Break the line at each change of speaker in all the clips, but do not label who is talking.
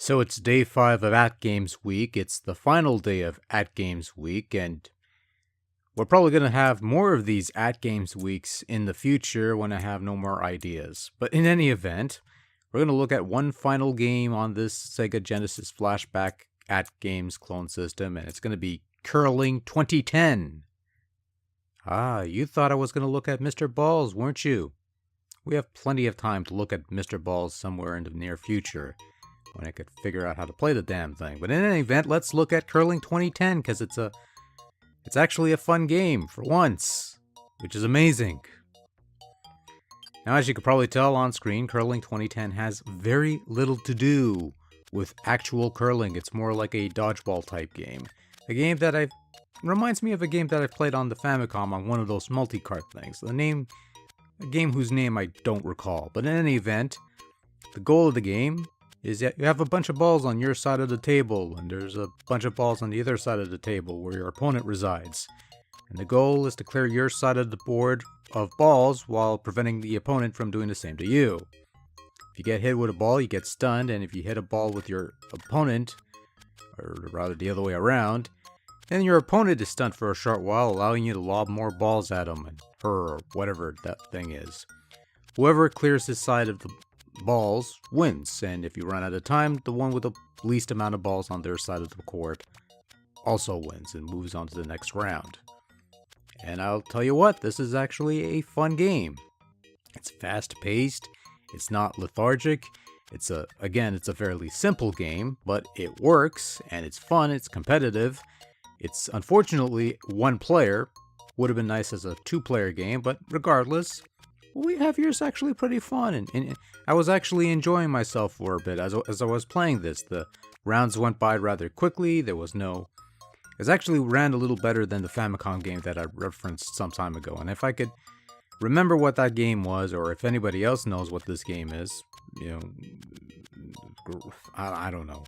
So it's day 5 of ATGames week. It's the final day of ATGames week, and we're probably going to have more of these ATGames weeks in the future when I have no more ideas. But in any event, we're going to look at one final game on this Sega Genesis Flashback ATGames clone system, and it's going to be Curling 2010. Ah, you thought I was going to look at Mr. Balls, weren't you? We have plenty of time to look at Mr. Balls somewhere in the near future, when I could figure out how to play the damn thing. But in any event, let's look at Curling 2010, because it's actually a fun game, for once, which is amazing. Now, as you could probably tell on screen, Curling 2010 has very little to do with actual curling. It's more like a dodgeball type game. A game that reminds me of a game that I played on the Famicom on one of those multi-cart things. A game whose name I don't recall. But in any event, the goal of the game is that you have a bunch of balls on your side of the table, and there's a bunch of balls on the other side of the table where your opponent resides. And the goal is to clear your side of the board of balls while preventing the opponent from doing the same to you. If you get hit with a ball, you get stunned, and if you hit a ball with your opponent, or rather the other way around, then your opponent is stunned for a short while, allowing you to lob more balls at him, or whatever that thing is. Whoever clears his side of the balls wins, and if you run out of time, the one with the least amount of balls on their side of the court also wins and moves on to the next round. And I'll tell you what, this is actually a fun game. It's fast-paced, it's not lethargic, it's a fairly simple game, but it works, and it's fun, it's competitive. It's unfortunately one player. Would have been nice as a two-player game, but regardless, what we have here is actually pretty fun, and I was actually enjoying myself for a bit as I was playing this. The rounds went by rather quickly. It actually ran a little better than the Famicom game that I referenced some time ago, and if I could remember what that game was, or if anybody else knows what this game is, I don't know.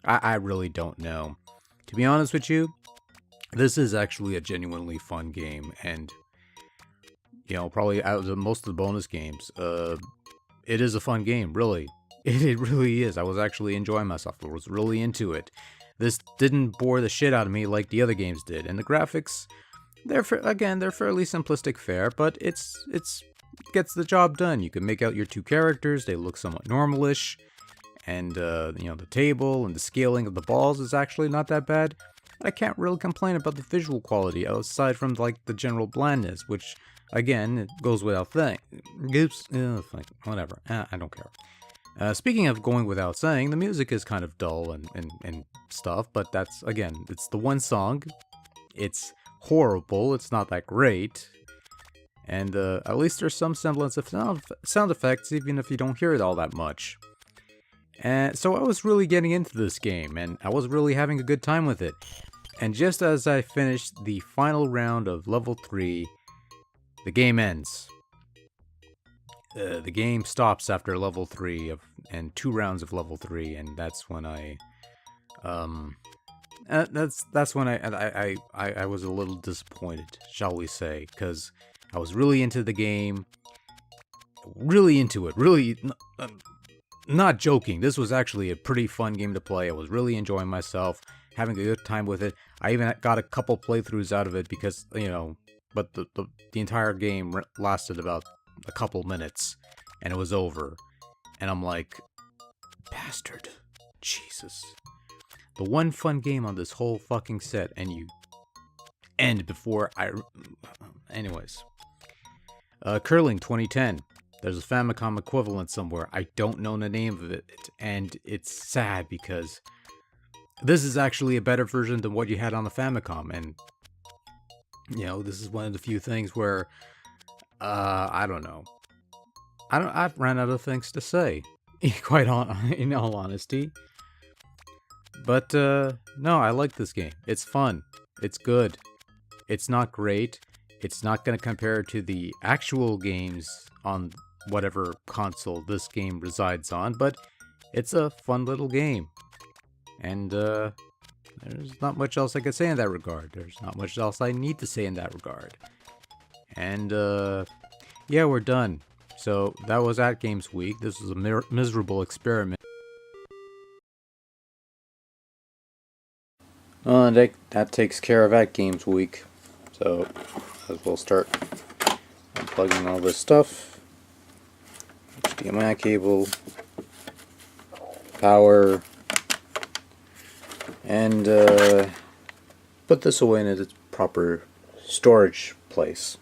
I really don't know. To be honest with you, this is actually a genuinely fun game, and probably out of most of the bonus games, it is a fun game, really. It really is. I was actually enjoying myself. I was really into it. This didn't bore the shit out of me like the other games did, and the graphics, they're fairly simplistic fare, but it gets the job done. You can make out your two characters. They look somewhat normalish. And, the table and the scaling of the balls is actually not that bad. I can't really complain about the visual quality, aside from, the general blandness, which, again, it goes without saying. Whatever. I don't care. Speaking of going without saying, the music is kind of dull and stuff, but that's, again, it's the one song. It's horrible. It's not that great. And, at least there's some semblance of sound effects, even if you don't hear it all that much. And so I was really getting into this game, and I was really having a good time with it. And just as I finished the final round of level 3, the game ends. The game stops after level 3 and 2 rounds of level 3, and that's when I was a little disappointed, shall we say, because I was really into the game, really into it, really. Not joking, this was actually a pretty fun game to play. I was really enjoying myself, having a good time with it. I even got a couple playthroughs out of it because, but the entire game lasted about a couple minutes, and it was over. And I'm like, bastard, Jesus. The one fun game on this whole fucking set, and you end before Anyways. Curling 2010. There's a Famicom equivalent somewhere. I don't know the name of it, and it's sad because this is actually a better version than what you had on the Famicom, and this is one of the few things where I don't know. I've ran out of things to say, in all honesty. But no, I like this game. It's fun. It's good. It's not great. It's not going to compare to the actual games on whatever console this game resides on, but it's a fun little game. And there's not much else I could say in that regard. There's not much else I need to say in that regard. And yeah, we're done. So that was ATGames week. This was a miserable experiment. That takes care of ATGames week. So we'll start unplugging all this stuff. HDMI cable, power, and put this away in its proper storage place.